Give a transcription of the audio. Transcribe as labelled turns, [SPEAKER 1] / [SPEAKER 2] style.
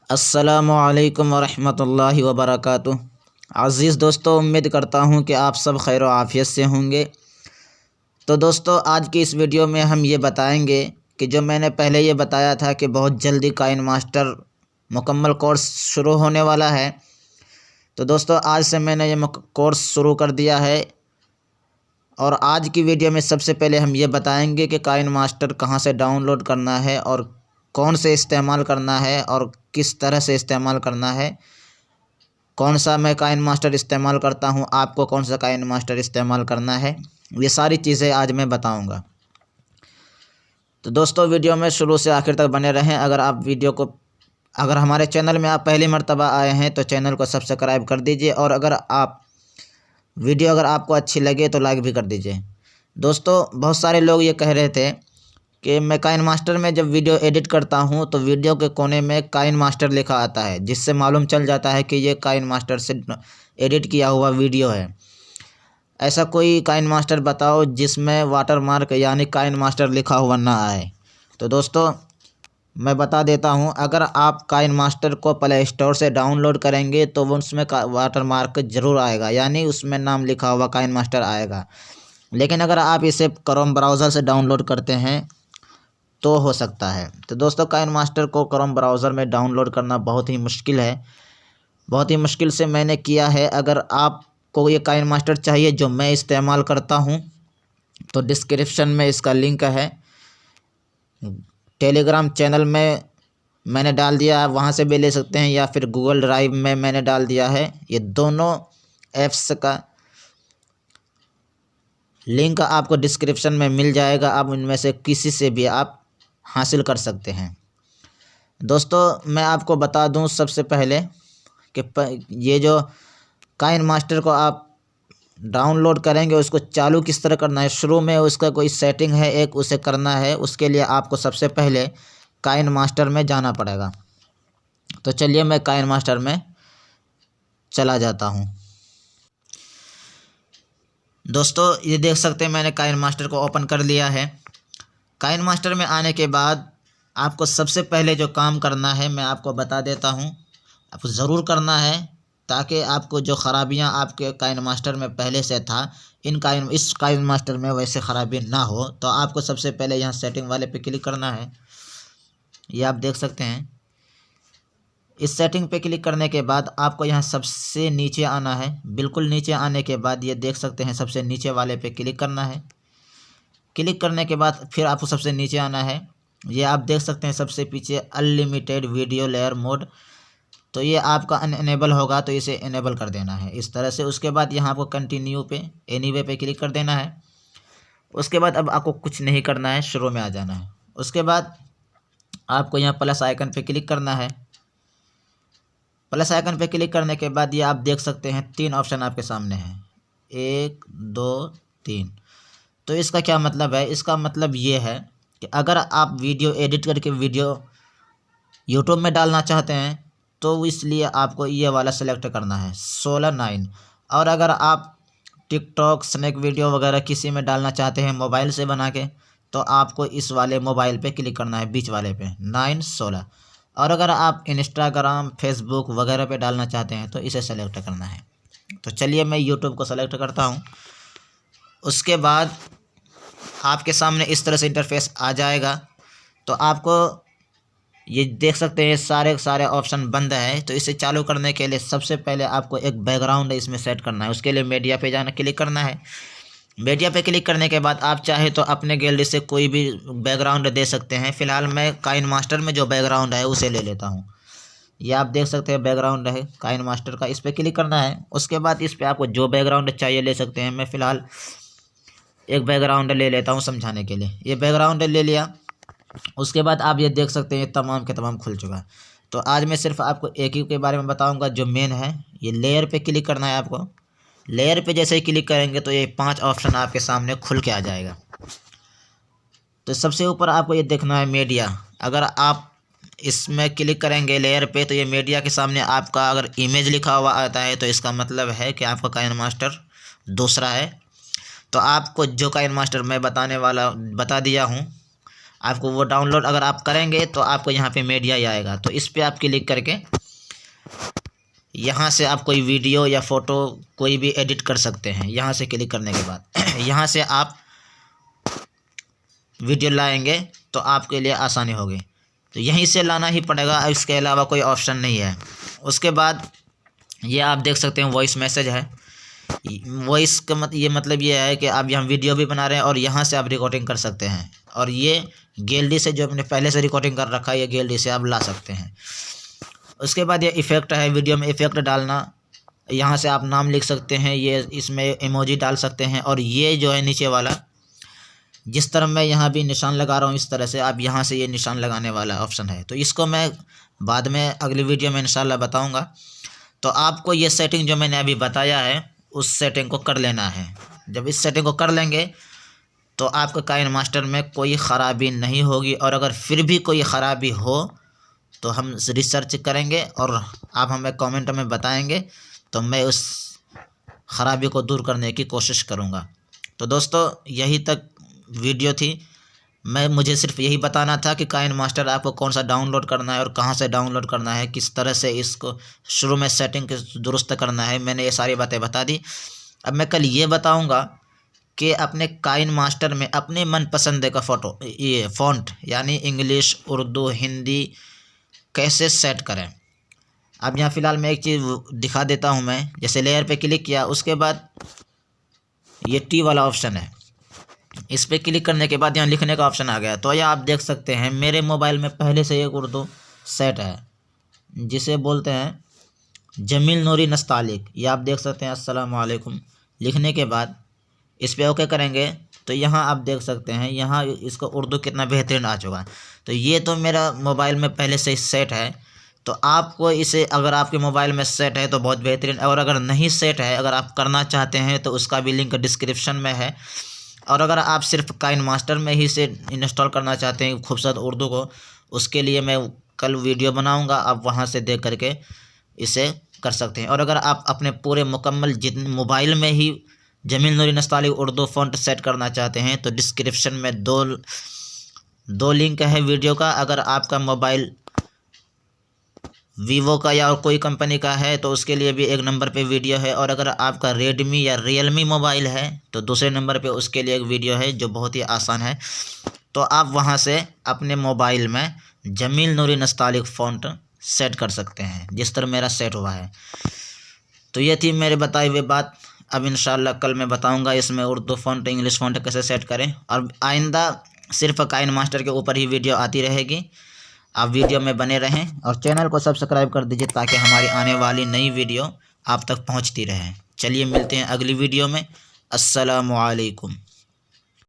[SPEAKER 1] अस्सलामुअलैकुम वरहमतुल्लाहि वबरकातुह। अज़ीज़ दोस्तों, उम्मीद करता हूँ कि आप सब खैर आफ़ियत से होंगे। तो दोस्तों, आज की इस वीडियो में हम ये बताएंगे कि जो मैंने पहले ये बताया था कि बहुत जल्दी काइन मास्टर मुकम्मल कोर्स शुरू होने वाला है। तो दोस्तों, आज से मैंने ये कोर्स शुरू कर दिया है और आज की वीडियो में सबसे पहले हम ये बताएंगे कि काइन मास्टर कहाँ से डाउनलोड करना है और कौन से इस्तेमाल करना है और किस तरह से इस्तेमाल करना है। कौन सा मैं काइन मास्टर इस्तेमाल करता हूँ, आपको कौन सा काइन मास्टर इस्तेमाल करना है, ये सारी चीज़ें आज मैं बताऊँगा। तो दोस्तों, वीडियो में शुरू से आखिर तक बने रहें। अगर हमारे चैनल में आप पहली मर्तबा आए हैं तो चैनल को सब्सक्राइब कर दीजिए और अगर आपको अच्छी लगे तो लाइक भी कर दीजिए। दोस्तों, बहुत सारे लोग ये कह रहे थे कि मैं काइन मास्टर में जब वीडियो एडिट करता हूं तो वीडियो के कोने में काइन मास्टर लिखा आता है, जिससे मालूम चल जाता है कि ये काइन मास्टर से एडिट किया हुआ वीडियो है। ऐसा कोई काइन मास्टर बताओ जिसमें वाटरमार्क यानी काइन मास्टर लिखा हुआ ना आए। तो दोस्तों, मैं बता देता हूं, अगर आप काइन मास्टर को प्ले स्टोर से डाउनलोड करेंगे तो वो उसमें वाटरमार्क ज़रूर आएगा, यानी उसमें नाम लिखा हुआ काइन मास्टर आएगा। लेकिन अगर आप इसे क्रोम ब्राउज़र से डाउनलोड करते हैं तो हो सकता है। तो दोस्तों, काइन मास्टर को क्रोम ब्राउज़र में डाउनलोड करना बहुत ही मुश्किल है, बहुत ही मुश्किल से मैंने किया है। अगर आपको ये काइन मास्टर चाहिए जो मैं इस्तेमाल करता हूँ तो डिस्क्रिप्शन में इसका लिंक है। टेलीग्राम चैनल में मैंने डाल दिया है, वहाँ से भी ले सकते हैं, या फिर गूगल ड्राइव में मैंने डाल दिया है। ये दोनों ऐप्स का लिंक आपको डिस्क्रिप्शन में मिल जाएगा। आप उनमें से किसी से भी आप हासिल कर सकते हैं। दोस्तों, मैं आपको बता दूं सबसे पहले कि ये जो काइन मास्टर को आप डाउनलोड करेंगे उसको चालू किस तरह करना है। शुरू में उसका कोई सेटिंग है एक, उसे करना है। उसके लिए आपको सबसे पहले काइन मास्टर में जाना पड़ेगा। तो चलिए मैं काइन मास्टर में चला जाता हूं। दोस्तों, ये देख सकते हैं मैंने काइन मास्टर को ओपन कर लिया है। काइन मास्टर में आने के बाद आपको सबसे पहले जो काम करना है मैं आपको बता देता हूं, आपको ज़रूर करना है, ताकि आपको जो ख़राबियां आपके काइन मास्टर में पहले से था इस काइन मास्टर में वैसे ख़राबी ना हो। तो आपको सबसे पहले यहाँ सेटिंग वाले पे क्लिक करना है। ये आप देख सकते हैं। इस सेटिंग पे क्लिक करने के बाद आपको यहाँ सबसे नीचे आना है। बिल्कुल नीचे आने के बाद ये देख सकते हैं सबसे नीचे वाले पे क्लिक करना है। क्लिक करने के बाद फिर आपको सबसे नीचे आना है। ये आप देख सकते हैं सबसे पीछे अनलिमिटेड वीडियो लेयर मोड, तो ये आपका अनएबल होगा तो इसे इनेबल कर देना है इस तरह से। उसके बाद यहाँ आपको कंटिन्यू पे एनीवे पे क्लिक कर देना है। उसके बाद अब आपको कुछ नहीं करना है, शुरू में आ जाना है। उसके बाद आपको यहाँ प्लस आइकन पे क्लिक करना है। प्लस आइकन पे क्लिक करने के बाद ये आप देख सकते हैं 3 ऑप्शन आपके सामने हैं, 1 2 3। तो इसका क्या मतलब है? इसका मतलब ये है कि अगर आप वीडियो एडिट करके वीडियो यूट्यूब में डालना चाहते हैं तो इसलिए आपको ये वाला सेलेक्ट करना है 16:9। और अगर आप टिकटॉक, स्नैक वीडियो वगैरह किसी में डालना चाहते हैं मोबाइल से बना के, तो आपको इस वाले मोबाइल पे क्लिक करना है, बीच वाले पे 9:16। और अगर आप इंस्टाग्राम, फेसबुक वगैरह पे डालना चाहते हैं तो इसे सेलेक्ट करना है। तो चलिए मैं यूट्यूब को सेलेक्ट करता हूँ। उसके बाद आपके सामने इस तरह से इंटरफेस आ जाएगा। तो आपको ये देख सकते हैं सारे ऑप्शन बंद है। तो इसे चालू करने के लिए सबसे पहले आपको एक बैकग्राउंड इसमें सेट करना है। उसके लिए मीडिया पे जाना, क्लिक करना है। मीडिया पे क्लिक करने के बाद आप चाहे तो अपने गैलरी से कोई भी बैकग्राउंड दे सकते हैं। फ़िलहाल मैं काइन मास्टर में जो बैकग्राउंड है उसे ले लेता हूँ। ये आप देख सकते हैं बैकग्राउंड है काइन मास्टर का, इस पर क्लिक करना है। उसके बाद इस पर आपको जो बैकग्राउंड चाहिए ले सकते हैं। मैं फ़िलहाल एक बैकग्राउंड ले लेता हूँ समझाने के लिए। ये बैकग्राउंड ले लिया। उसके बाद आप ये देख सकते हैं तमाम के तमाम खुल चुका है। तो आज मैं सिर्फ आपको एक ही के बारे में बताऊंगा जो मेन है। ये लेयर पे क्लिक करना है आपको। लेयर पे जैसे ही क्लिक करेंगे तो ये 5 ऑप्शन आपके सामने खुल के आ जाएगा। तो सबसे ऊपर आपको ये देखना है मीडिया। अगर आप इसमें क्लिक करेंगे लेयर पे तो ये मीडिया के सामने आपका अगर इमेज लिखा हुआ आता है तो इसका मतलब है कि आपका काइन मास्टर दूसरा है। तो आपको जो काइन मास्टर मैं बता दिया हूँ आपको वो डाउनलोड अगर आप करेंगे तो आपको यहाँ पे मीडिया ही आएगा। तो इस पर आप क्लिक करके यहाँ से आप कोई वीडियो या फ़ोटो कोई भी एडिट कर सकते हैं। यहाँ से क्लिक करने के बाद यहाँ से आप वीडियो लाएंगे तो आपके लिए आसानी होगी। तो यहीं से लाना ही पड़ेगा, इसके अलावा कोई ऑप्शन नहीं है। उसके बाद ये आप देख सकते हैं वॉइस मैसेज है। वॉइस का मतलब ये है कि आप यहाँ वीडियो भी बना रहे हैं और यहाँ से आप रिकॉर्डिंग कर सकते हैं। और ये गैलरी से जो आपने पहले से रिकॉर्डिंग कर रखा है, ये गैलरी से आप ला सकते हैं। उसके बाद ये इफ़ेक्ट है, वीडियो में इफ़ेक्ट डालना। यहाँ से आप नाम लिख सकते हैं, ये इसमें इमोजी डाल सकते हैं। और ये जो है नीचे वाला, जिस तरह मैं यहाँ भी निशान लगा रहा हूँ, इस तरह से आप यहाँ से ये निशान लगाने वाला ऑप्शन है। तो इसको मैं बाद में अगली वीडियो में इंशाल्लाह बताऊँगा। तो आपको ये सेटिंग जो मैंने अभी बताया है उस सेटिंग को कर लेना है। जब इस सेटिंग को कर लेंगे तो आपका काइन मास्टर में कोई ख़राबी नहीं होगी। और अगर फिर भी कोई ख़राबी हो तो हम रिसर्च करेंगे और आप हमें कमेंट में बताएंगे, तो मैं उस ख़राबी को दूर करने की कोशिश करूँगा। तो दोस्तों यही तक वीडियो थी। मुझे सिर्फ यही बताना था कि काइन मास्टर आपको कौन सा डाउनलोड करना है और कहाँ से डाउनलोड करना है, किस तरह से इसको शुरू में सेटिंग दुरुस्त करना है। मैंने ये सारी बातें बता दी। अब मैं कल ये बताऊंगा कि अपने काइन मास्टर में अपने मनपसंद का फ़ॉन्ट यानी इंग्लिश, उर्दू, हिंदी कैसे सेट करें। अब यहाँ फ़िलहाल मैं एक चीज़ दिखा देता हूँ। मैं जैसे लेयर पे क्लिक किया, उसके बाद ये टी वाला ऑप्शन है, इस पर क्लिक करने के बाद यहाँ लिखने का ऑप्शन आ गया। तो यह आप देख सकते हैं मेरे मोबाइल में पहले से एक उर्दू सेट है जिसे बोलते हैं जमील नूरी नस्तालिक। ये आप देख सकते हैं अस्सलाम वालेकुम लिखने के बाद इस पर ओके करेंगे तो यहाँ आप देख सकते हैं यहाँ इसका उर्दू कितना बेहतरीन आ चुका है। तो ये तो मेरा मोबाइल में पहले से सेट है। तो आपको इसे अगर आपके मोबाइल में सेट है तो बहुत बेहतरीन, और अगर नहीं सेट है, अगर आप करना चाहते हैं तो उसका भी लिंक डिस्क्रिप्शन में है। और अगर आप सिर्फ काइन मास्टर में ही से इंस्टॉल करना चाहते हैं खूबसूरत उर्दू को, उसके लिए मैं कल वीडियो बनाऊंगा, आप वहां से देख करके इसे कर सकते हैं। और अगर आप अपने पूरे मुकम्मल जितने मोबाइल में ही जमील नूरी नस्तालिक उर्दू फ़ॉन्ट सेट करना चाहते हैं तो डिस्क्रिप्शन में दो लिंक है वीडियो का। अगर आपका मोबाइल वीवो का या कोई कंपनी का है तो उसके लिए भी एक नंबर पे वीडियो है। और अगर आपका रेडमी या रियलमी मोबाइल है तो दूसरे नंबर पे उसके लिए एक वीडियो है जो बहुत ही आसान है। तो आप वहां से अपने मोबाइल में जमील नूरी नस्तालिक फ़ॉन्ट सेट कर सकते हैं जिस तरह मेरा सेट हुआ है। तो ये थी मेरे बताए हुए बात। अब इंशाल्लाह कल मैं बताऊँगा इसमें उर्दू फ़ॉन्ट, इंग्लिश फ़ॉन्ट कैसे सेट करें। और आइंदा सिर्फ काइन मास्टर के ऊपर ही वीडियो आती रहेगी। आप वीडियो में बने रहें और चैनल को सब्सक्राइब कर दीजिए ताकि हमारी आने वाली नई वीडियो आप तक पहुंचती रहे। चलिए मिलते हैं अगली वीडियो में। अस्सलामु अलैकुम।